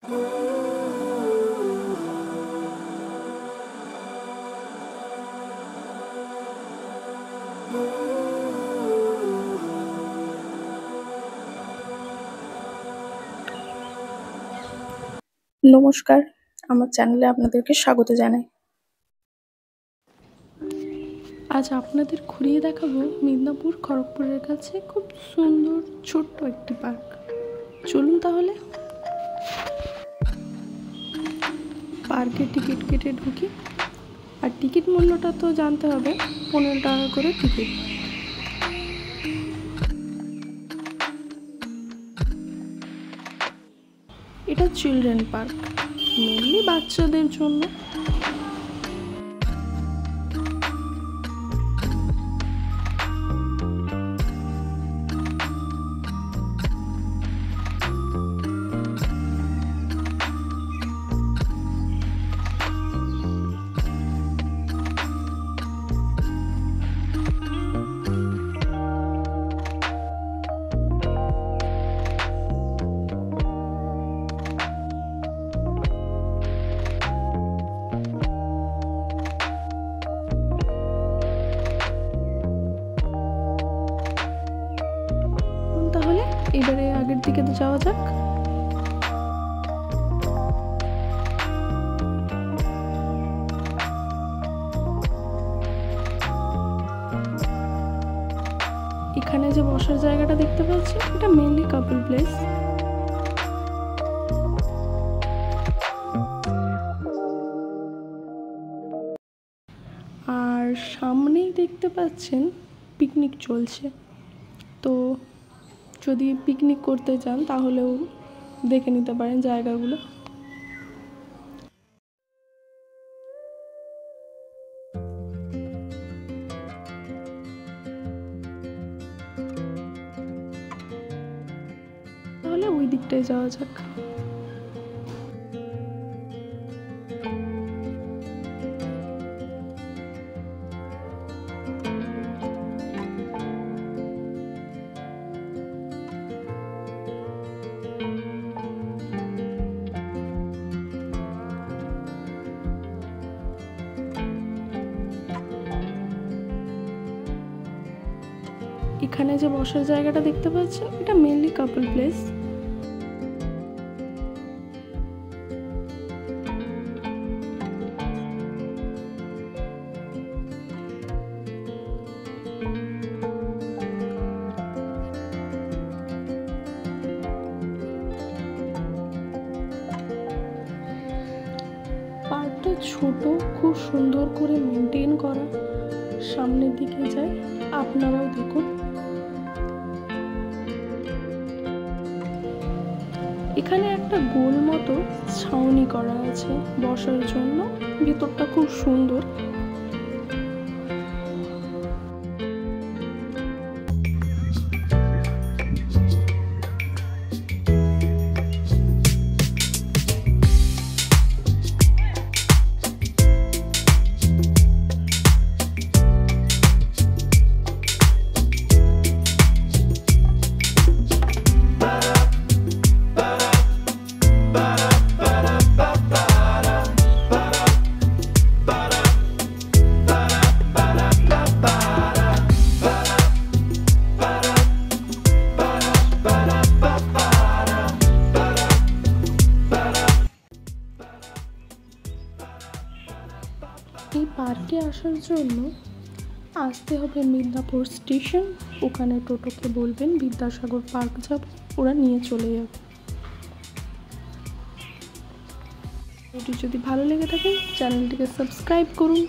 নমস্কার, আমার চ্যানেলে আপনাদেরকে স্বাগত জানাই। আজ আপনাদের ঘুরিয়ে দেখাবো মিদনাপুর খড়গপুরের কাছে খুব সুন্দর ছোট্ট একটি পার্ক। চলুন তাহলে পার্কে টিকিট কেটে ঢুকি। আর টিকিট মূল্যটা তো জানতে হবে, 15 টাকা করে টিকিট। এটা চিলড্রেন পার্ক, মেনলি বাচ্চাদের জন্য। তাহলে এবারে আগের দিকে যাওয়া যাক। এখানে যে বসার জায়গাটা দেখতে পাচ্ছি, এটা মেনলি কাপল প্লেস। আর সামনেই দেখতে পাচ্ছেন পিকনিক চলছে। তো যদি পিকনিক করতে চান তাহলেও দেখে নিতে পারেন জায়গাগুলো। তাহলে ওই দিকটায় যাওয়া যাক। এখানে যে বসার জায়গাটা দেখতে পাচ্ছেন, এটা মেনলি কাপল প্লেস। পার্কটা ছোট, খুব সুন্দর করে মেনটেন করা। সামনের দিকে যায়, আপনারাও দেখুন। এখানে একটা গোল মতো ছাউনি করা আছে বসার জন্য। ভেতরটা খুব সুন্দর। এই পার্কে আসার জন্য আসতে হবে মিদনাপুর স্টেশন। ওখানে টোটোকে বলবেন বিদ্যাসাগর পার্ক যাব, ওরা নিয়ে চলে যাবে। এটি যদি ভালো লেগে থাকে চ্যানেলটিকে সাবস্ক্রাইব করুন।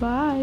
বাই।